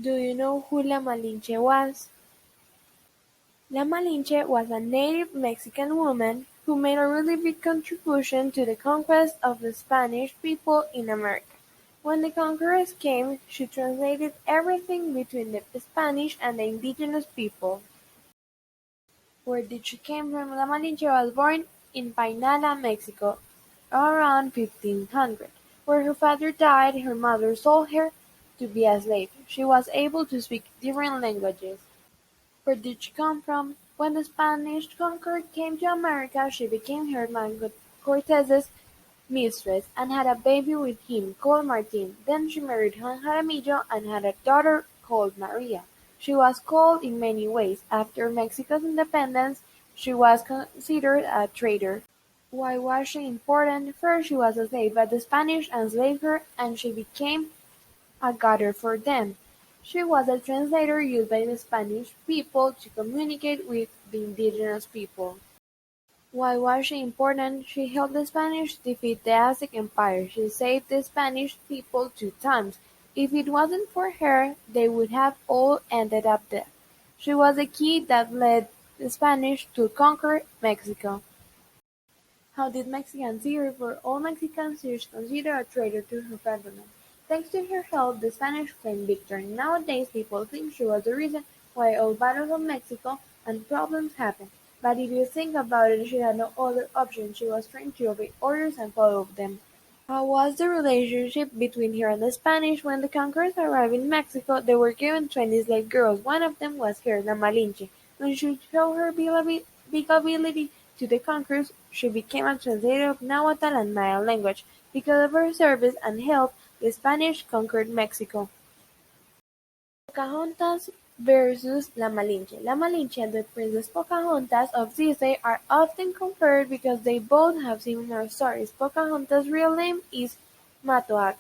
Do you know who La Malinche was? La Malinche was a native Mexican woman who made a really big contribution to the conquest of the Spanish people in America. When the conquerors came, she translated everything between the Spanish and the indigenous people. Where did she came from? La Malinche was born in Painala, Mexico, around 1500. Where her father died, her mother sold her to be a slave. She was able to speak different languages. Where did she come from? When the Spanish conqueror came to America, she became Herman Cortez's mistress and had a baby with him called Martin. Then she married Juan Jaramillo and had a daughter called Maria. She was called in many ways. After Mexico's independence, she was considered a traitor. Why was she important? First, she was a slave, but the Spanish enslaved her and she became a guide for them. She was a translator used by the Spanish people to communicate with the indigenous people. Why was she important? She helped the Spanish defeat the Aztec Empire. She saved the Spanish people 2 times. If it wasn't for her, they would have all ended up dead. She was the key that led the Spanish to conquer Mexico. How did Mexicans see her? For all Mexicans, she is considered a traitor to her fatherland. Thanks to her help, the Spanish claimed victory. Nowadays, people think she was the reason why all battles of Mexico and problems happened. But if you think about it, she had no other option. She was trained to obey orders and follow them. How was the relationship between her and the Spanish? When the conquerors arrived in Mexico, they were given 20 slave girls. One of them was her, the Malinche. When she showed her big ability to the conquerors, she became a translator of Nahuatl and Maya language. Because of her service and help, the Spanish conquered Mexico. Pocahontas versus La Malinche. La Malinche and the Princess Pocahontas of Disney are often compared because they both have similar stories. Pocahontas' real name is Matoac.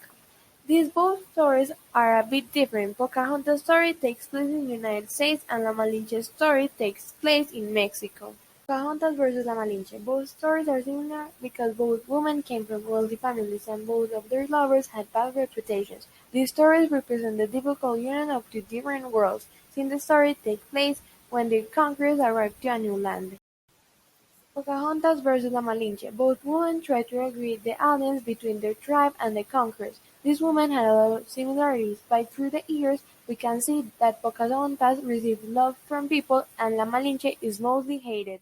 These both stories are a bit different. Pocahontas' story takes place in the United States and La Malinche's story takes place in Mexico. Pocahontas versus La Malinche. Both stories are similar because both women came from wealthy families and both of their lovers had bad reputations. These stories represent the difficult union of two different worlds, since the story takes place when the conquerors arrived to a new land. Pocahontas versus La Malinche. Both women tried to recreate the alliance between their tribe and the conquerors. These women had a lot of similarities, but through the years we can see that Pocahontas received love from people and La Malinche is mostly hated.